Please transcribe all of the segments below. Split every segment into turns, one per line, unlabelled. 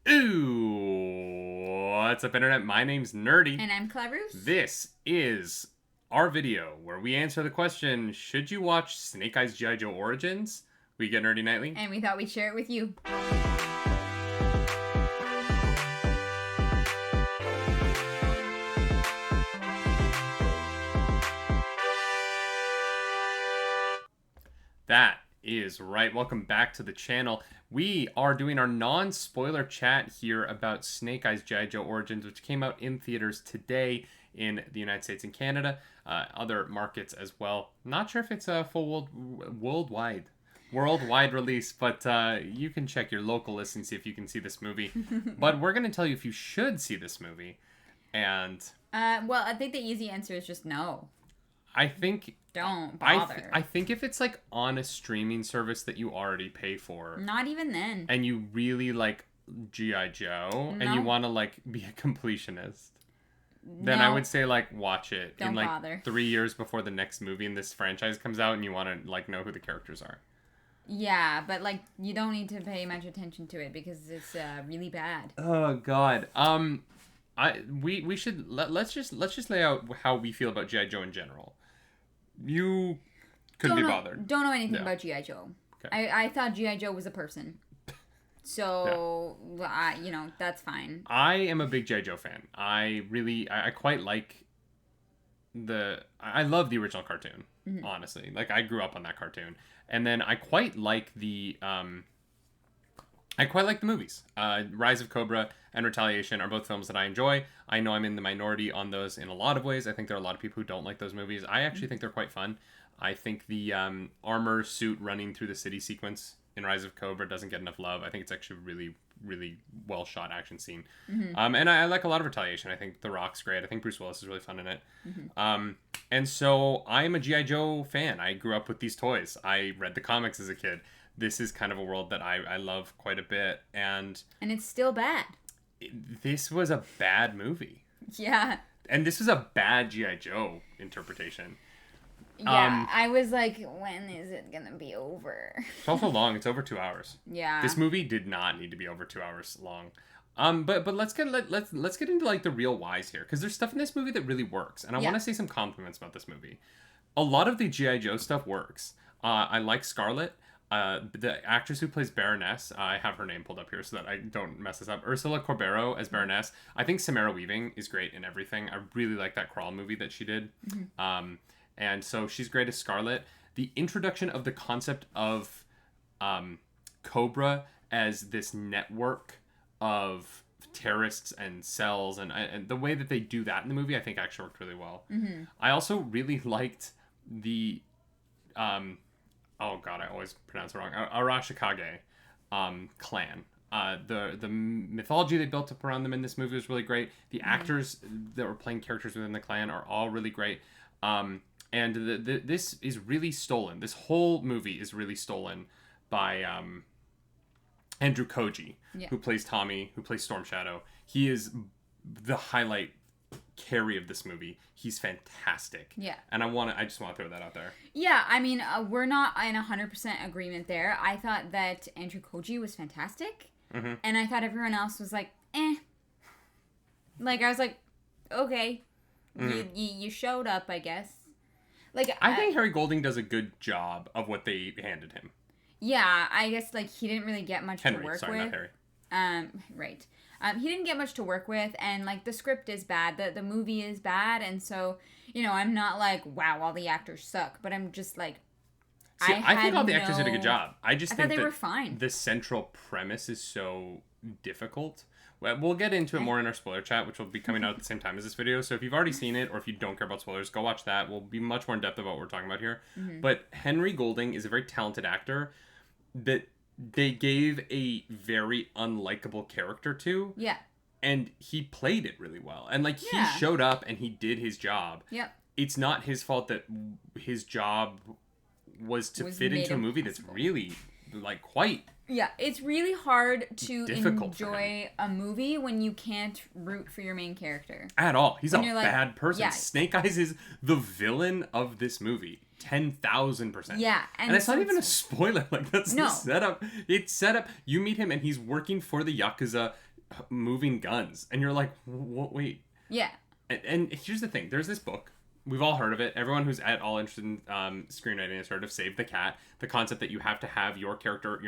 Ooh, what's up, Internet? My name's Nerdy.
And I'm Clavers.
This is our video where we answer the question, should you watch Snake Eyes G.I. Joe Origins? We get Nerdy Nightly.
And we thought we'd share it with you.
That is right. Welcome back to the channel. We are doing our non-spoiler chat here about Snake Eyes G.I. Joe Origins, which came out in theaters today in the United States and Canada, other markets as well. Not sure if it's a full worldwide release, but you can check your local list and see if you can see this movie. But we're going to tell you if you should see this movie. And
well, I think the easy answer is just no.
I think
don't bother.
I think if it's like on a streaming service that you already pay for,
not even then,
and you really like G.I. Joe and you want to like be a completionist, then I would say like watch it
don't
in like
bother.
3 years before the next movie in this franchise comes out, and you want to like know who the characters are.
Yeah, but like you don't need to pay much attention to it because it's really bad.
Oh God. We should let's just lay out how we feel about G.I. Joe in general. You couldn't be bothered.
Don't know anything about G.I. Joe. Okay. I thought G.I. Joe was a person. So, that's fine.
I am a big G.I. Joe fan. I quite like I love the original cartoon, honestly. Like, I grew up on that cartoon. And then I quite like the movies. Rise of Cobra and Retaliation are both films that I enjoy. I know I'm in the minority on those in a lot of ways. I think there are a lot of people who don't like those movies. I actually think they're quite fun. I think the armor suit running through the city sequence in Rise of Cobra doesn't get enough love. I think it's actually a really, really well shot action scene. And I like a lot of Retaliation. I think The Rock's great. I think Bruce Willis is really fun in it. And so I'm a G.I. Joe fan. I grew up with these toys. I read the comics as a kid. This is kind of a world that I love quite a bit. And
it's still bad.
This was a bad movie.
Yeah.
And this was a bad G.I. Joe interpretation.
Yeah, I was like, when is it gonna be over?
It's also long. It's over 2 hours.
Yeah.
This movie did not need to be over 2 hours long. But let's get into like the real whys here, because there's stuff in this movie that really works, and I want to say some compliments about this movie. A lot of the G.I. Joe stuff works. I like Scarlett. The actress who plays Baroness, I have her name pulled up here so that I don't mess this up. Ursula Corbero as Baroness. I think Samara Weaving is great in everything. I really like that Crawl movie that she did. And so she's great as Scarlett. The introduction of the concept of Cobra as this network of terrorists and cells and the way that they do that in the movie, I think actually worked really well. I also really liked the oh God, I always pronounce it wrong. Arashikage clan. The mythology they built up around them in this movie was really great. The actors that were playing characters within the clan are all really great. And this is really stolen. This whole movie is really stolen by Andrew Koji, who plays Tommy, who plays Storm Shadow. He is the highlight carry of this movie. He's fantastic. Yeah. And I just want to throw that out there.
Yeah, I mean, we're not in 100% agreement there. I thought that Andrew Koji was fantastic. And I thought everyone else was like, eh. Like, I was like, okay. You showed up, I guess. Like,
I think Harry Golding does a good job of what they handed him.
Yeah, I guess, like, he didn't really get much to work with.
Not Harry.
Right. He didn't get much to work with, and, like, the script is bad. The movie is bad, and so, I'm not like, wow, all the actors suck. But I'm just like,
I think all the actors did a good job. I think
they were fine.
The central premise is so difficult. We'll get into it more in our spoiler chat, which will be coming out at the same time as this video. So if you've already seen it, or if you don't care about spoilers, go watch that. We'll be much more in depth about what we're talking about here. But Henry Golding is a very talented actor that they gave a very unlikable character to. Yeah. And he played it really well. And, like, he showed up and he did his job. Yep. It's not his fault that his job was to fit into a movie that's really, like, quite...
Yeah, it's really hard to enjoy a movie when you can't root for your main character.
At all. He's a bad person. Yeah. Snake Eyes is the villain of this movie. 10,000%.
Yeah.
And it's not even a spoiler. Like, that's the setup. It's set up. You meet him and he's working for the Yakuza moving guns, and you're like, what? Wait.
Yeah.
And here's the thing: there's this book. We've all heard of it. Everyone who's at all interested in screenwriting has heard of Save the Cat. The concept that you have to have your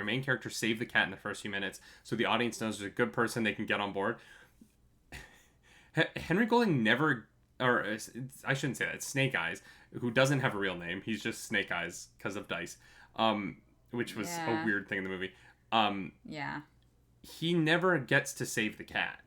main character, save the cat in the first few minutes, so the audience knows there's a good person they can get on board. Henry Golding never, or I shouldn't say that. It's Snake Eyes, who doesn't have a real name. He's just Snake Eyes because of Dice, which was a weird thing in the movie.
Yeah.
He never gets to save the cat.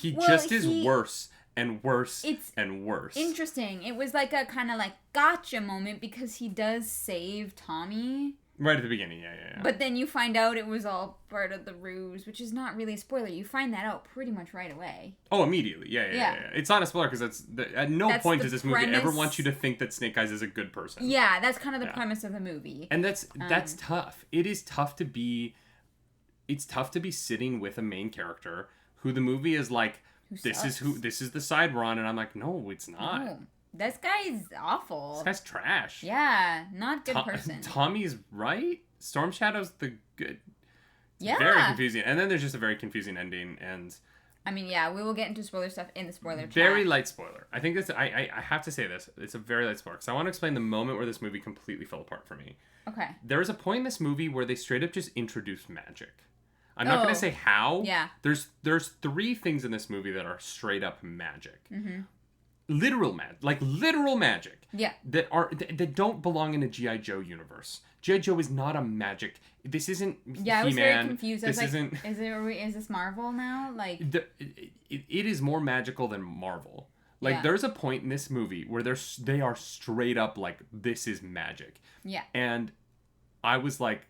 He just is worse and worse and worse.
Interesting. It was like a kind of like gotcha moment because he does save Tommy.
Right at the beginning, yeah.
But then you find out it was all part of the ruse, which is not really a spoiler. You find that out pretty much right away.
Oh, immediately. Yeah. It's not a spoiler because at no point does this movie ever want you to think that Snake Eyes is a good person.
Yeah, that's kind of the premise of the movie.
And that's tough. It is tough to be... It's tough to be sitting with a main character who the movie is like, this is the side we're on, and I'm like, no, it's not. No,
this guy's awful.
This guy's trash.
Yeah, not good person.
Tommy's right. Storm Shadow's the good.
Yeah.
Very confusing, and then there's just a very confusing ending, and.
I mean, yeah, we will get into spoiler stuff in the spoiler chat.
Very light spoiler. I think this. I have to say this. It's a very light spoiler because I want to explain the moment where this movie completely fell apart for me.
Okay.
There is a point in this movie where they straight up just introduced magic. I'm not going to say how.
Yeah.
There's 3 things in this movie that are straight up magic.
Mm-hmm.
Literal magic.
Yeah.
That don't belong in a G.I. Joe universe. G.I. Joe is not a magic. This isn't He-Man.
Yeah, I was very confused. I was
this
like, is this Marvel now? Like
it is more magical than Marvel. Like there's a point in this movie where they are straight up like, this is magic.
Yeah.
And I was like,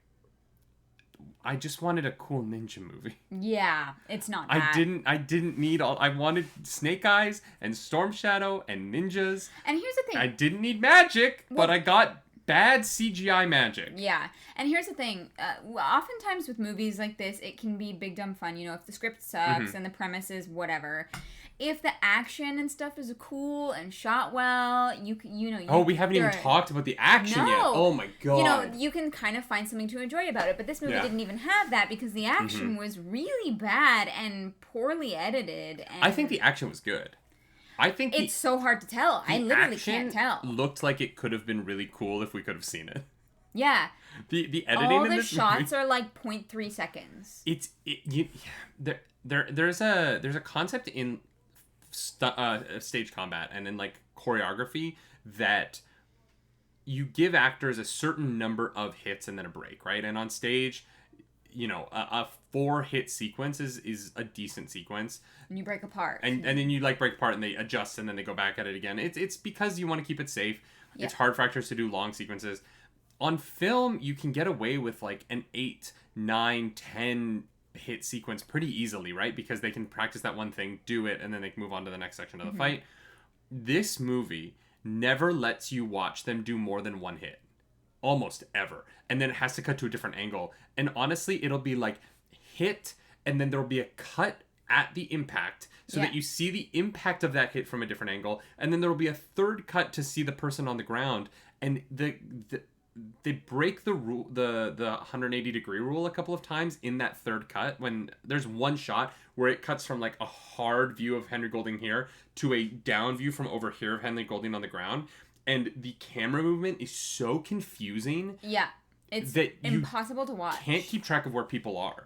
I just wanted a cool ninja movie.
Yeah, it's not that.
I didn't need all... I wanted Snake Eyes and Storm Shadow and ninjas.
And here's the thing.
I didn't need magic, but I got bad CGI magic.
Yeah. And here's the thing. Oftentimes with movies like this, it can be big dumb fun. You know, if the script sucks and the premise is whatever... If the action and stuff is cool and shot well, you know...
Oh, we haven't even talked about the action yet. Oh my god.
You know, you can kind of find something to enjoy about it. But this movie didn't even have that because the action was really bad and poorly edited. And
I think the action was good. I think
it's so hard to tell. I literally can't tell.
Looked like it could have been really cool if we could have seen it.
Yeah.
The editing in this movie...
All the shots are like 0.3 seconds.
There's a concept in... stage combat and in like choreography that you give actors a certain number of hits and then a break, right? And on stage, you know, a 4-hit sequence is a decent sequence.
And you break apart.
And then you like break apart and they adjust and then they go back at it again. It's because you want to keep it safe. Yeah. It's hard for actors to do long sequences. On film, you can get away with like an 8, 9, 10 hit sequence pretty easily, right? Because they can practice that one thing, do it, and then they can move on to the next section of the fight. This movie never lets you watch them do more than 1 hit. Almost ever. And then it has to cut to a different angle. And honestly, it'll be like hit, and then there'll be a cut at the impact so that you see the impact of that hit from a different angle. And then there'll be a third cut to see the person on the ground. And they break the rule, the 180 degree rule a couple of times in that third cut when there's one shot where it cuts from like a hard view of Henry Golding here to a down view from over here of Henry Golding on the ground, and the camera movement is so confusing.
Yeah, it's that impossible to watch.
Can't keep track of where people are.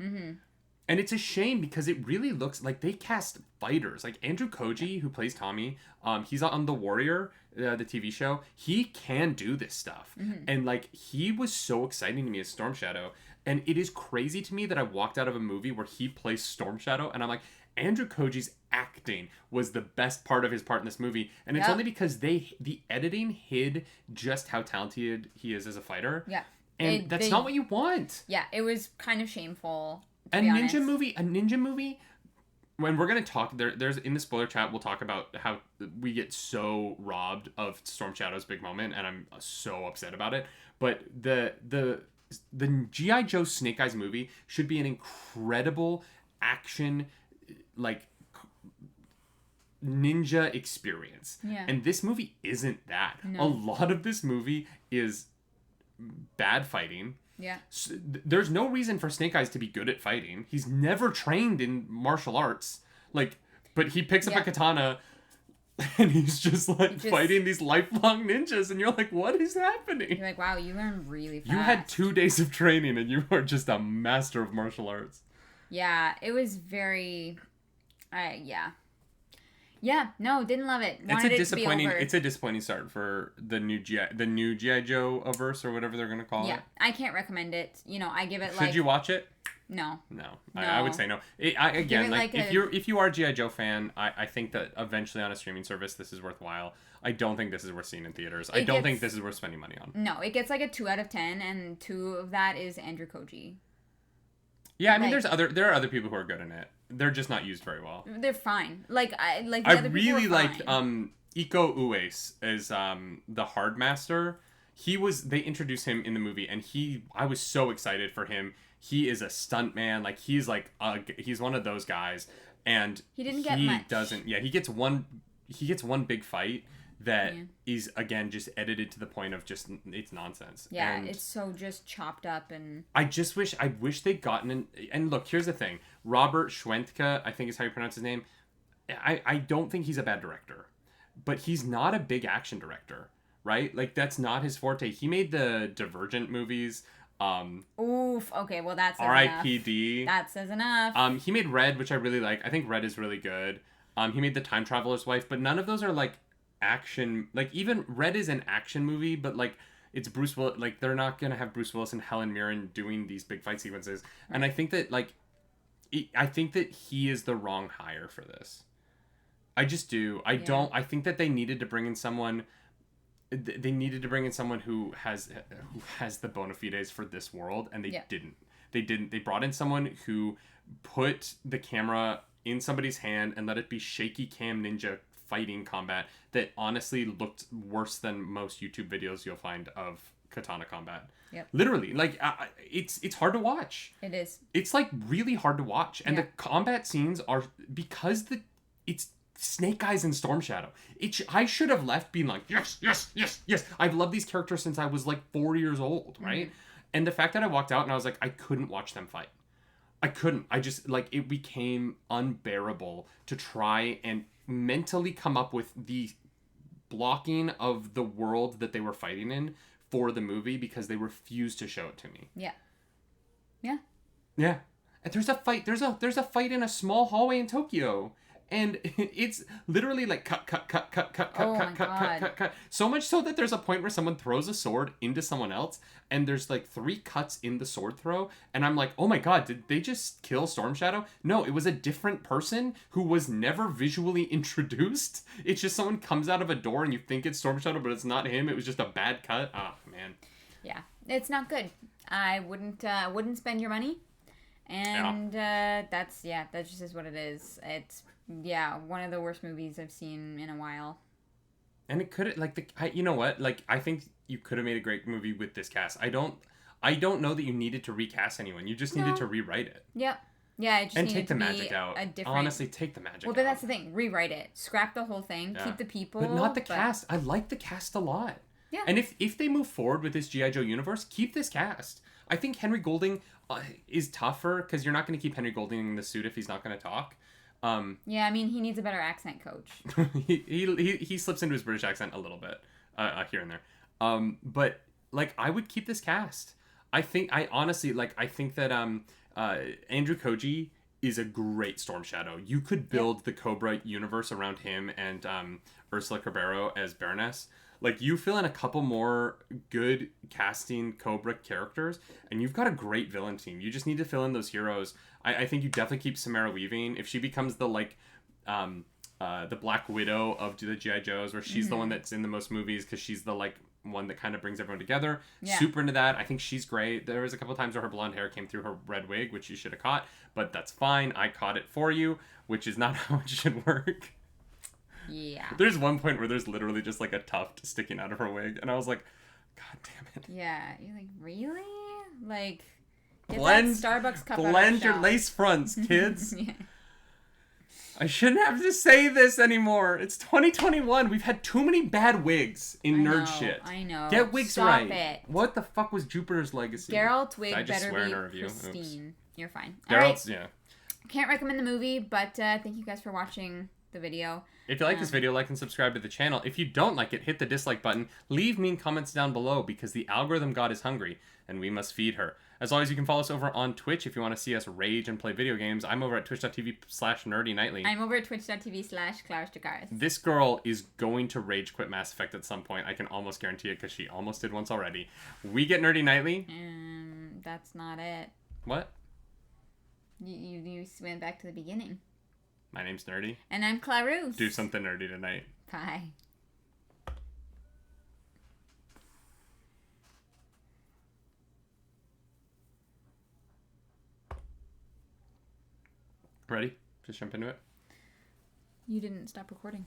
And it's a shame because it really looks like they cast fighters. Like Andrew Koji, who plays Tommy, he's on The Warrior, the TV show. He can do this stuff. And like, he was so exciting to me as Storm Shadow. And it is crazy to me that I walked out of a movie where he plays Storm Shadow and I'm like, Andrew Koji's acting was the best part of his part in this movie. And it's only because the editing hid just how talented he is as a fighter. Yeah. And that's not what you want.
Yeah, it was kind of shameful.
A ninja movie, when we're going to talk, there's in the spoiler chat, we'll talk about how we get so robbed of Storm Shadow's big moment, and I'm so upset about it. But the G.I. Joe Snake Eyes movie should be an incredible action, like, ninja experience. Yeah. And this movie isn't that. No. A lot of this movie is bad fighting.
Yeah.
There's no reason for Snake Eyes to be good at fighting. He's never trained in martial arts. Like, but he picks up a katana and he's just like fighting these lifelong ninjas, and you're like, what is happening?
You're like, wow, you learn really fast.
You had 2 days of training and you are just a master of martial arts.
Yeah, it was very Yeah, no, didn't love it. Wanted
It's a disappointing start for the new GI Joe verse or whatever they're gonna call it.
Yeah, I can't recommend it. You know, I give it
Should you watch it?
No.
I would say no. If you are a GI Joe fan, I think that eventually on a streaming service this is worthwhile. I don't think this is worth seeing in theaters. I don't think this is worth spending money on.
No, it gets like a 2 out of 10, and 2 of that is Andrew Koji.
Yeah, I mean, there are other people who are good in it. They're just not used very well.
They're fine. I
really liked Iko Uwais as the Hardmaster. They introduced him in the movie, and I was so excited for him. He is a stuntman. Like, he's one of those guys, and
he didn't get much.
He gets one big fight that is, again, just edited to the point of just, it's nonsense.
Yeah, and it's so just chopped up. And
I wish they'd gotten in. And look, here's the thing. Robert Schwentke, I think is how you pronounce his name. I don't think he's a bad director, but he's not a big action director, right? Like, that's not his forte. He made the Divergent movies.
Oof. Okay, well, that says
R.I.P.D.
That says enough.
He made Red, which I really like. I think Red is really good. He made The Time Traveler's Wife, but none of those are like action. Like, even Red is an action movie, but like, it's Bruce Willis. Like, they're not gonna have Bruce Willis and Helen Mirren doing these big fight sequences. Right. And I think that he is the wrong hire for this. I just do. I think that they needed to bring in someone. They needed to bring in someone who has the bona fides for this world, and they didn't. They brought in someone who put the camera in somebody's hand and let it be shaky cam ninja fighting combat that honestly looked worse than most YouTube videos you'll find of katana combat.
Yep.
Literally, like, it's hard to watch.
It is.
It's like really hard to watch, and the combat scenes are, because it's Snake Eyes and Storm Shadow. I should have left being like, yes, yes, yes, yes. I've loved these characters since I was like 4 years old, right? Mm-hmm. And the fact that I walked out and I was like, I couldn't watch them fight. I couldn't. I just, like, it became unbearable to try and mentally come up with the blocking of the world that they were fighting in for the movie, because they refused to show it to me.
Yeah. Yeah.
Yeah. And there's a fight. There's a fight in a small hallway in Tokyo. And it's literally like cut. So much so that there's a point where someone throws a sword into someone else, and there's like 3 cuts in the sword throw. And I'm like, oh my god, did they just kill Storm Shadow? No, it was a different person who was never visually introduced. It's just someone comes out of a door and you think it's Storm Shadow, but it's not him. It was just a bad cut. Oh, man.
Yeah, it's not good. I wouldn't spend your money. And that's that just is what it is. It's one of the worst movies I've seen in a while.
And it could you know what? Like, I think you could have made a great movie with this cast. I don't know that you needed to recast anyone. You just needed to rewrite it.
Yep. Yeah, it just
and
needed
take the
to
magic
be
out. Honestly, take the magic out.
Well, but that's the thing. Rewrite it. Scrap the whole thing. Yeah. Keep the people.
But not the cast. I like the cast a lot.
Yeah.
And if they move forward with this G.I. Joe universe, keep this cast. I think Henry Golding is tougher, because you're not going to keep Henry Golding in the suit if he's not going to talk.
Yeah, I mean, he needs a better accent coach.
he slips into his British accent a little bit here and there. But like, I would keep this cast. I think that Andrew Koji is a great Storm Shadow. You could build the Cobra universe around him and Ursula Cabero as Baroness. Like, you fill in a couple more good casting Cobra characters, and you've got a great villain team. You just need to fill in those heroes. I think you definitely keep Samara Weaving. If she becomes the Black Widow of the G.I. Joes, where she's the one that's in the most movies because she's the, like, one that kind of brings everyone together. Yeah. Super into that. I think she's great. There was a couple times where her blonde hair came through her red wig, which you should have caught, but that's fine. I caught it for you, which is not how it should work.
Yeah.
There's one point where there's literally just like a tuft sticking out of her wig, and I was like, God damn it.
Yeah. You're like, really? Like, get that Starbucks cup out of the
your lace fronts, kids.
Yeah.
I shouldn't have to say this anymore. It's 2021. We've had too many bad wigs in nerd shit.
I know.
Get wigs
Stop
right.
It.
What the fuck was Jupiter's Legacy?
Geralt's wig
I just
better
swear
be
in a review?
pristine.
Oops.
You're fine.
Geralt's,
All right. Can't recommend the movie, but thank you guys for watching the video.
If you like this video, like and subscribe to the channel. If you don't like it, hit the dislike button. Leave mean comments down below because the algorithm god is hungry and we must feed her. As always, you can follow us over on Twitch if you want to see us rage and play video games. I'm over at twitch.tv/nerdynightly.
I'm over at twitch.tv/ClarisToCars.
This girl is going to rage quit Mass Effect at some point. I can almost guarantee it because she almost did once already. We get Nerdy Nightly.
That's not it.
What?
You went back to the beginning.
My name's Nerdy.
And I'm Clarus.
Do something nerdy tonight.
Bye.
Ready? Just jump into it.
You didn't stop recording.